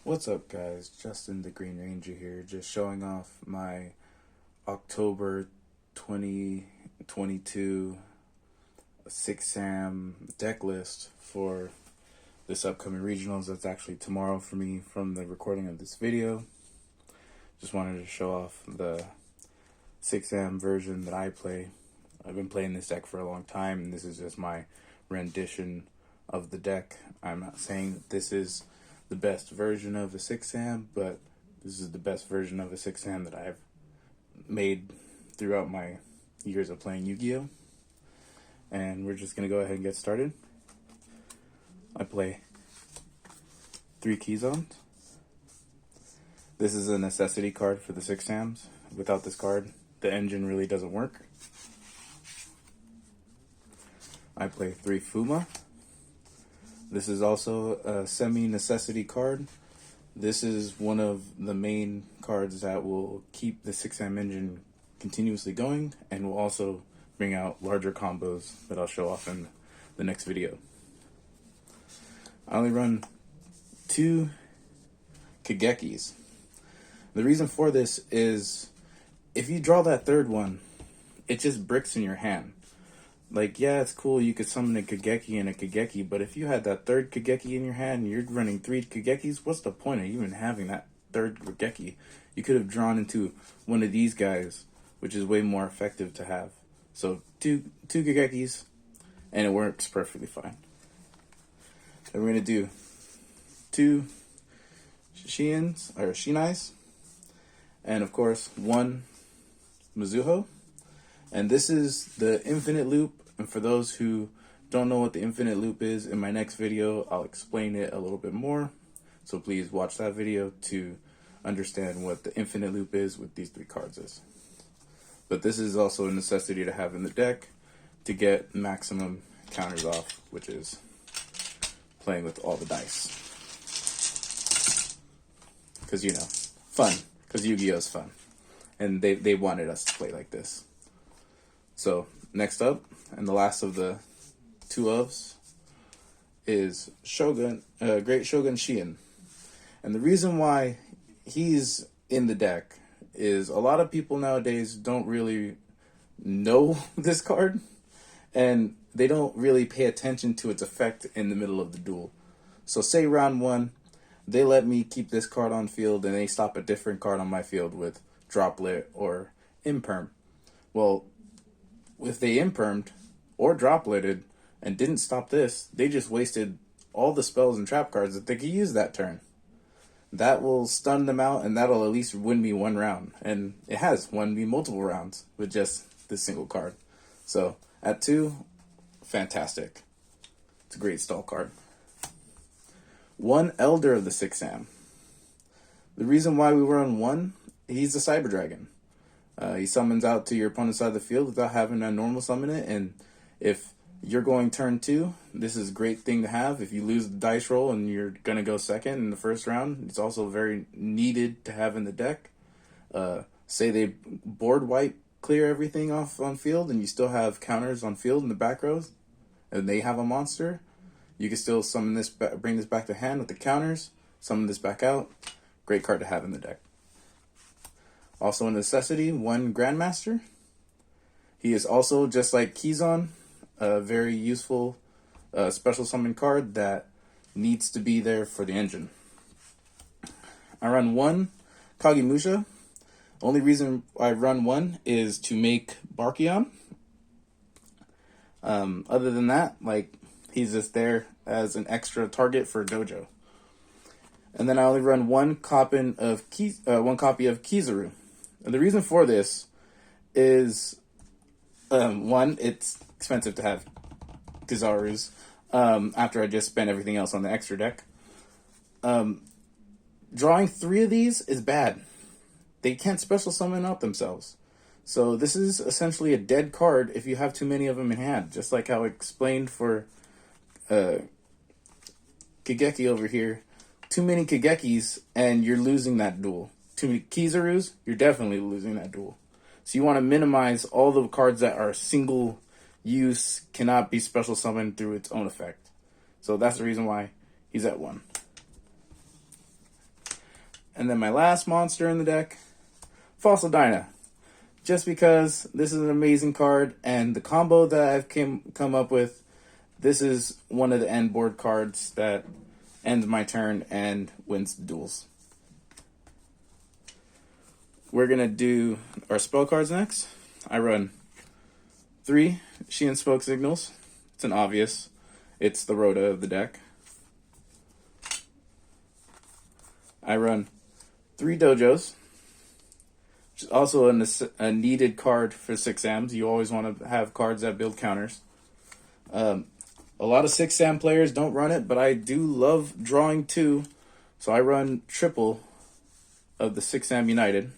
What's up, guys? Justin the Green Ranger here, just showing off my October 2022 6 Sam deck list for this upcoming regionals. That's actually tomorrow for me from the recording of this video. Just wanted to show off the 6 Sam version that I play. I've been playing this deck for a long time, and this is just my rendition of the deck. I'm not saying that this is the best version of a 6 Sam, but this is the best version of a 6 Sam that I've made throughout my years of playing Yu-Gi-Oh! And we're just going to go ahead and get started. I play 3 Keyzones. This is a necessity card for the 6 Sams. Without this card, the engine really doesn't work. I play 3 Fuma. This is also a semi-necessity card. This is one of the main cards that will keep the 6 Sam engine continuously going and will also bring out larger combos that I'll show off in the next video. I only run 2 Kagekis. The reason for this is if you draw that third one, it just bricks in your hand. Like, yeah, it's cool, you could summon a Kageki and a Kageki, but if you had that third Kageki in your hand and you're running 3 Kagekis, what's the point of even having that third Kageki? You could have drawn into one of these guys, which is way more effective to have. So, two Kagekis, and it works perfectly fine. Then we're going to do 2 Shinais, and of course, 1 Mizuho. And this is the infinite loop. And for those who don't know what the infinite loop is, in my next video, I'll explain it a little bit more. So please watch that video to understand what the infinite loop is with these 3 cards is. But this is also a necessity to have in the deck to get maximum counters off, which is playing with all the dice. Because, you know, fun. Because Yu-Gi-Oh! Is fun. And they wanted us to play like this. So, next up, and the last of the 2 ofs, is Great Shogun Shien. And the reason why he's in the deck is a lot of people nowadays don't really know this card, and they don't really pay attention to its effect in the middle of the duel. So say round 1, they let me keep this card on field, and they stop a different card on my field with Droplet or Imperm. Well, if they impermed or dropletted and didn't stop this, they just wasted all the spells and trap cards that they could use that turn. That will stun them out, and that'll at least win me 1 round. And it has won me multiple rounds with just this single card. So, at 2, fantastic. It's a great stall card. 1 Elder of the 6 Sam. The reason why we run 1, he's a Cyber Dragon. He summons out to your opponent's side of the field without having a normal summon it, and if you're going turn 2, this is a great thing to have. If you lose the dice roll and you're going to go second in the first round, it's also very needed to have in the deck. Say they board wipe clear everything off on field and you still have counters on field in the back rows, and they have a monster, you can still summon this, bring this back to hand with the counters, summon this back out. Great card to have in the deck. Also a necessity, 1 Grandmaster. He is also, just like Keyzone, a very useful special summon card that needs to be there for the engine. I run 1 Kagemusha. Only reason I run 1 is to make Barkion. Other than that, like, he's just there as an extra target for Dojo. And then I only run 1 copy of Kizaru. And the reason for this is, 1, it's expensive to have Kizarus after I just spent everything else on the extra deck. Drawing 3 of these is bad. They can't special summon out themselves. So this is essentially a dead card if you have too many of them in hand. Just like how I explained for Kageki over here. Too many Kagekis and you're losing that duel. Too many Kizarus, you're definitely losing that duel. So you want to minimize all the cards that are single use, cannot be special summoned through its own effect. So that's the reason why he's at 1. And then my last monster in the deck, Fossil Dyna. Just because this is an amazing card, and the combo that I've come up with, this is one of the end board cards that ends my turn and wins the duels. We're going to do our spell cards next. I run 3 She and Spoke Signals. It's an obvious. It's the Rhoda of the deck. I run 3 Dojos, which is also a needed card for 6Ms. You always want to have cards that build counters. A lot of 6Am players don't run it, but I do love drawing 2, so I run triple of the 6Am United.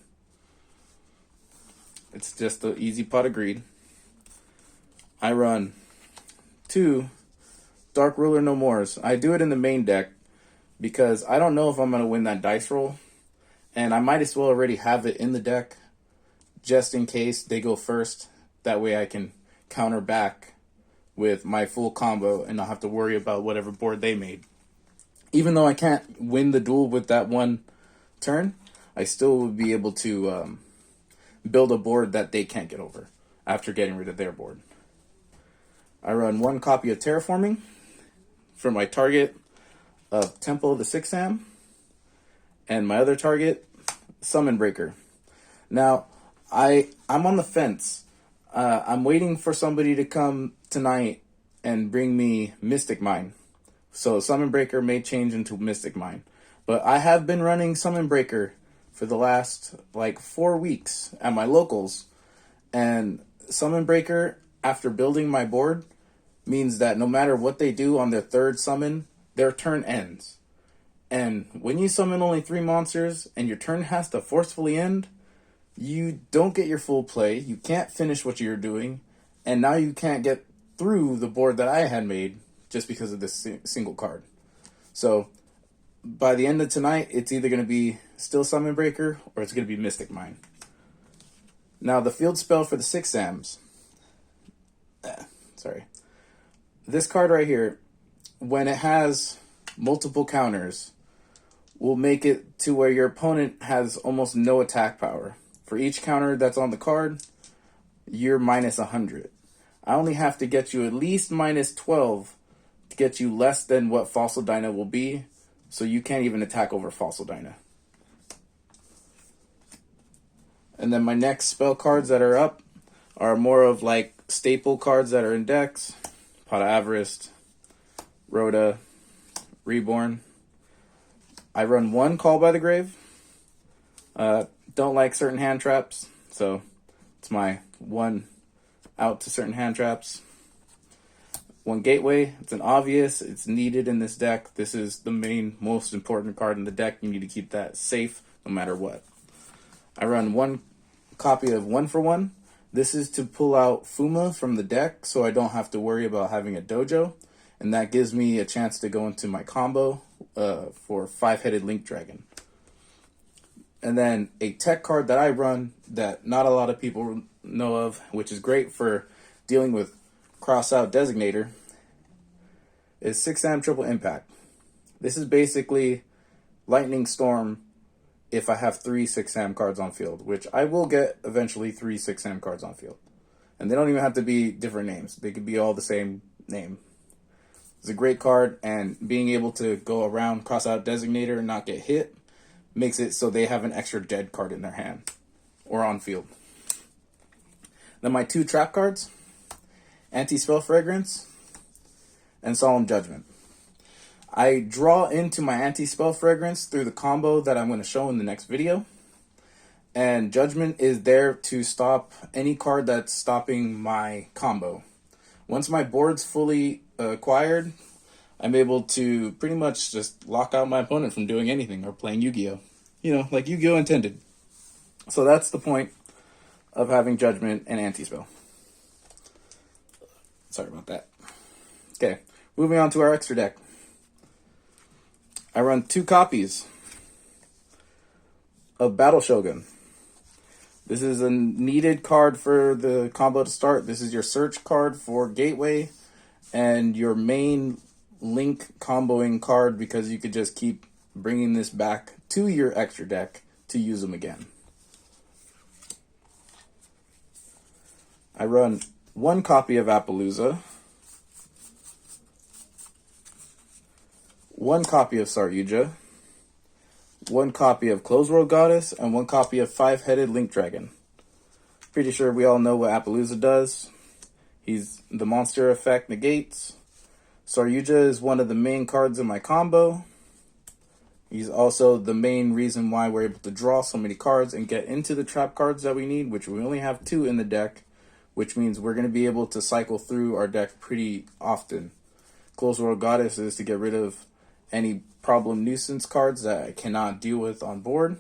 It's just the easy pot of greed. I run 2 Dark Ruler No Mores. I do it in the main deck because I don't know if I'm going to win that dice roll, and I might as well already have it in the deck just in case they go first. That way I can counter back with my full combo and not have to worry about whatever board they made. Even though I can't win the duel with that one turn, I still would be able to build a board that they can't get over after getting rid of their board. I run 1 copy of Terraforming for my target of Temple of the 6Am, and my other target, Summon Breaker. Now, I'm on the fence. I'm waiting for somebody to come tonight and bring me Mystic Mine. So Summon Breaker may change into Mystic Mine. But I have been running Summon Breaker for the last 4 weeks at my locals. And Summon Breaker, after building my board, means that no matter what they do on their 3rd summon, their turn ends. And when you summon only 3 monsters and your turn has to forcefully end, you don't get your full play, you can't finish what you're doing, and now you can't get through the board that I had made just because of this single card. So by the end of tonight, it's either going to be still Summon Breaker or it's going to be Mystic Mine. Now the field spell for the 6Ams. This card right here, when it has multiple counters, will make it to where your opponent has almost no attack power. For each counter that's on the card, you're minus 100. I only have to get you at least minus 12 to get you less than what Fossil Dyna will be, so you can't even attack over Fossil Dyna. And then my next spell cards that are up are more of staple cards that are in decks. Pot of Avarice, Rhoda, Reborn. I run 1 Call by the Grave. Don't like certain hand traps, so it's my 1 out to certain hand traps. 1 Gateway. It's an obvious. It's needed in this deck. This is the main, most important card in the deck. You need to keep that safe no matter what. I run 1 copy of 1 for 1. This is to pull out Fuma from the deck so I don't have to worry about having a dojo. And that gives me a chance to go into my combo for 5-headed Link Dragon. And then a tech card that I run that not a lot of people know of, which is great for dealing with cross-out Designator, is 6Am Triple Impact. This is basically Lightning Storm if I have 3 6Am cards on field, which I will get eventually 3 6Am cards on field. And they don't even have to be different names. They could be all the same name. It's a great card, and being able to go around cross-out Designator and not get hit makes it so they have an extra dead card in their hand or on field. Then my 2 trap cards, Anti-Spell Fragrance and Solemn Judgment. I draw into my Anti-Spell Fragrance through the combo that I'm going to show in the next video. And Judgment is there to stop any card that's stopping my combo. Once my board's fully acquired, I'm able to pretty much just lock out my opponent from doing anything or playing Yu-Gi-Oh! Like Yu-Gi-Oh! Intended. So that's the point of having Judgment and Anti-Spell. Sorry about that. Okay, moving on to our extra deck. I run 2 copies of Battle Shogun. This is a needed card for the combo to start. This is your search card for Gateway and your main Link comboing card because you could just keep bringing this back to your extra deck to use them again. I run 1 copy of Appaloosa, 1 copy of Saryuja, 1 copy of Close World Goddess, and 1 copy of 5-headed Link Dragon. Pretty sure we all know what Appaloosa does. He's the monster effect negates. Saryuja is one of the main cards in my combo. He's also the main reason why we're able to draw so many cards and get into the trap cards that we need, which we only have 2 in the deck, which means we're going to be able to cycle through our deck pretty often. Close World Goddess is to get rid of any problem nuisance cards that I cannot deal with on board.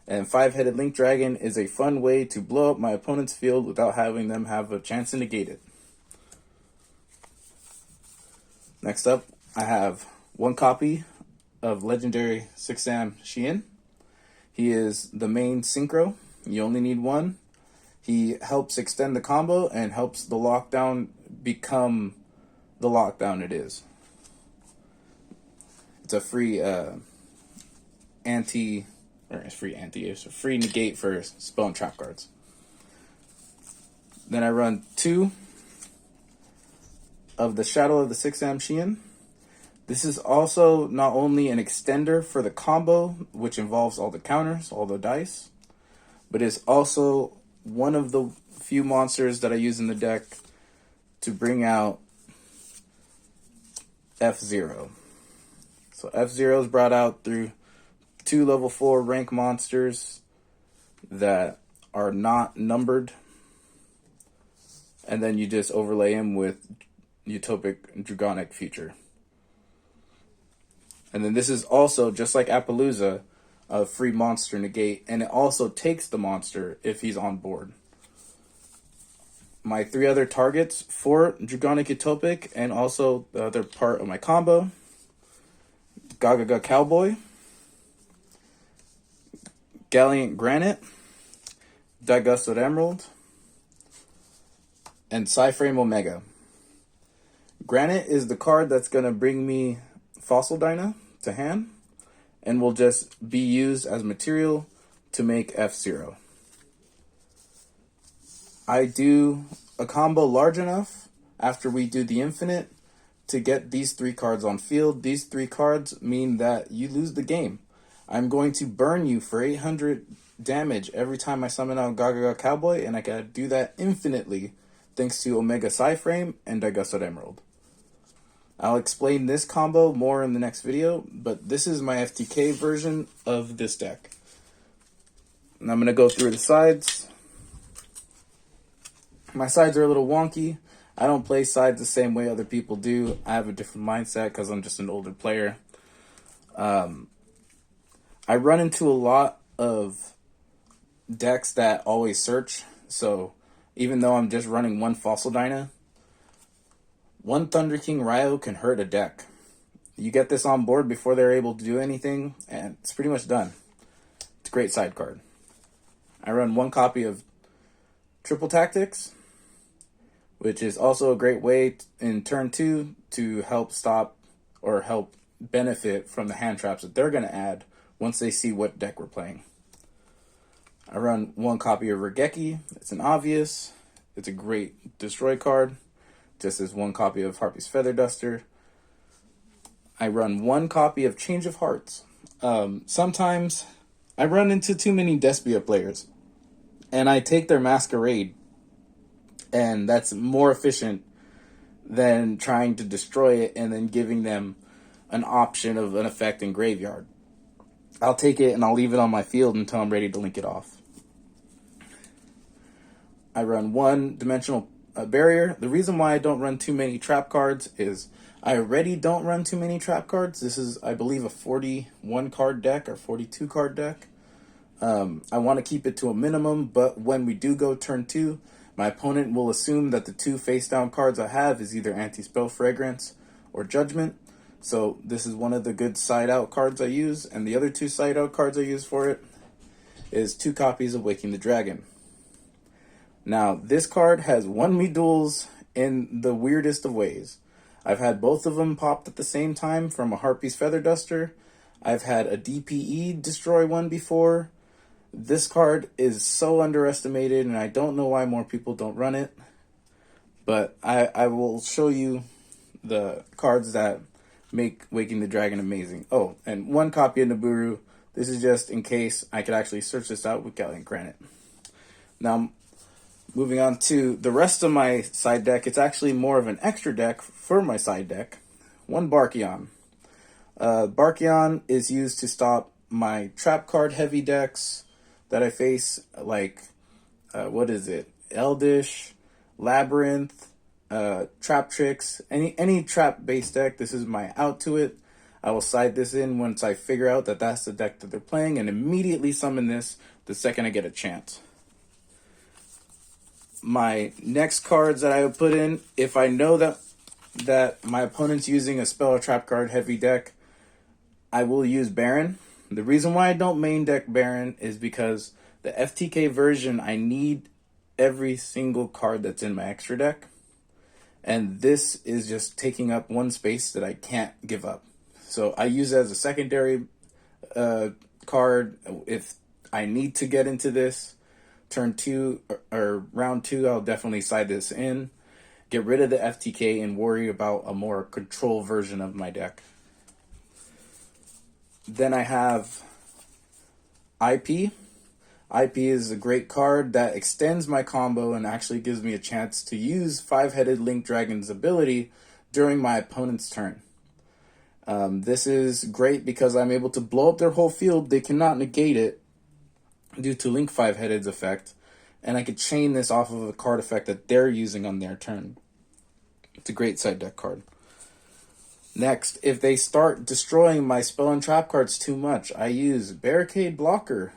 And 5-headed Link Dragon is a fun way to blow up my opponent's field without having them have a chance to negate it. Next up, I have 1 copy of legendary 6-Am Xian. He is the main synchro. You only need 1. He helps extend the combo and helps the lockdown become the lockdown it is. It's a free it's a free negate for spell and trap cards. Then I run 2 of the Shadow of the 6-Am Xian. This is also not only an extender for the combo, which involves all the counters, all the dice, but it's also one of the few monsters that I use in the deck to bring out F-Zero. So F-Zero is brought out through 2 level 4 rank monsters that are not numbered, and then you just overlay him with Utopic Dragonic Future. And then this is also, just like Appaloosa, a free monster negate, and it also takes the monster if he's on board. My 3 other targets for Dragonic Utopic, and also the other part of my combo: Gagaga Cowboy, Gallant Granite, Digusted Emerald, and Psyframe Omega. Granite is the card that's going to bring me Fossil Dyna to hand, and will just be used as material to make F-Zero. I do a combo large enough after we do the infinite to get these 3 cards on field. These 3 cards mean that you lose the game. I'm going to burn you for 800 damage every time I summon out Gagaga Cowboy, and I can do that infinitely thanks to Omega Psyframe and Digusted Emerald. I'll explain this combo more in the next video, but this is my FTK version of this deck. And I'm going to go through the sides. My sides are a little wonky. I don't play sides the same way other people do. I have a different mindset because I'm just an older player. I run into a lot of decks that always search, so even though I'm just running 1 Fossil Dyna, 1 Thunder King Ryo can hurt a deck. You get this on board before they're able to do anything, and it's pretty much done. It's a great side card. I run 1 copy of Triple Tactics, which is also a great way in turn 2 to help stop or help benefit from the hand traps that they're going to add once they see what deck we're playing. I run 1 copy of Regeki. It's an obvious. It's a great destroy card. Just as 1 copy of Harpy's Feather Duster. I run 1 copy of Change of Hearts. Sometimes I run into too many Despia players, and I take their Masquerade, and that's more efficient than trying to destroy it and then giving them an option of an effect in Graveyard. I'll take it and I'll leave it on my field until I'm ready to link it off. I run 1 Dimensional Barrier. The reason why I don't run too many trap cards is I already don't run too many trap cards. This is, I believe, a 41 card deck or 42 card deck. I want to keep it to a minimum, but when we do go turn 2, my opponent will assume that the 2 face down cards I have is either Anti-Spell Fragrance or Judgment. So this is one of the good side out cards I use, and the other 2 side out cards I use for it is 2 copies of Waking the Dragon. Now, this card has won me duels in the weirdest of ways. I've had both of them popped at the same time from a Harpy's Feather Duster. I've had a DPE destroy one before. This card is so underestimated, and I don't know why more people don't run it. But I will show you the cards that make Waking the Dragon amazing. Oh, and one copy of Nibiru. This is just in case I could actually search this out with Galleon Granite. Now, moving on to the rest of my side deck, it's actually more of an extra deck for my side deck. One Barkion. Barkion is used to stop my trap card heavy decks that I face, like, what is it? Eldish, Labyrinth, Trap Tricks, any trap based deck. This is my out to it. I will side this in once I figure out that that's the deck that they're playing, and immediately summon this the second I get a chance. My next cards that I would put in, if I know that my opponent's using a spell or trap card heavy deck, I will use Baron. The reason why I don't main deck Baron is because the FTK version, I need every single card that's in my extra deck. And this is just taking up one space that I can't give up. So I use it as a secondary card if I need to get into this. Turn 2 or round 2, I'll definitely side this in. Get rid of the FTK and worry about a more control version of my deck. Then I have IP. IP is a great card that extends my combo and actually gives me a chance to use 5-headed Link Dragon's ability during my opponent's turn. This is great because I'm able to blow up their whole field. They cannot negate it due to Link 5-headed's effect, and I could chain this off of a card effect that they're using on their turn. It's a great side deck card. Next, if they start destroying my spell and trap cards too much, I use Barricade Blocker.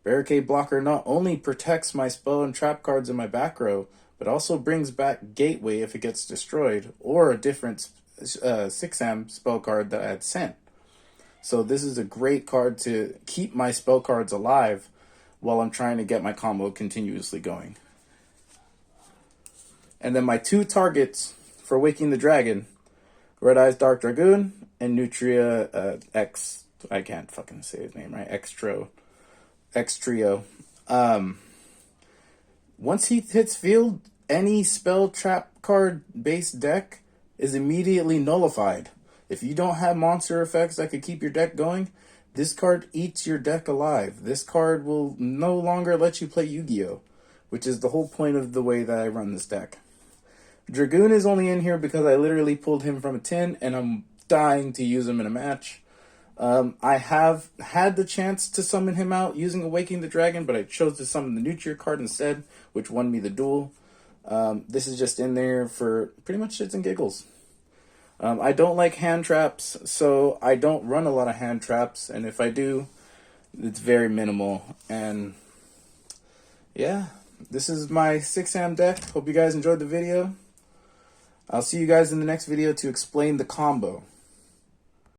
Barricade Blocker not only protects my spell and trap cards in my back row, but also brings back Gateway if it gets destroyed, or a different 6-am spell card that I had sent. So this is a great card to keep my spell cards alive while I'm trying to get my combo continuously going. And then my 2 targets for Waking the Dragon, Red Eyes Dark Dragoon and Nutria X, I can't fucking say his name right, X Trio. Once he hits field, any spell trap card based deck is immediately nullified. If you don't have monster effects that could keep your deck going, this card eats your deck alive. This card will no longer let you play Yu-Gi-Oh!, which is the whole point of the way that I run this deck. Dragoon is only in here because I literally pulled him from a tin and I'm dying to use him in a match. I have had the chance to summon him out using Awakening the Dragon, but I chose to summon the Nutria card instead, which won me the duel. This is just in there for pretty much shits and giggles. I don't like hand traps, so I don't run a lot of hand traps, and if I do, it's very minimal. And yeah, this is my 6-am deck. Hope you guys enjoyed the video. I'll see you guys in the next video to explain the combo.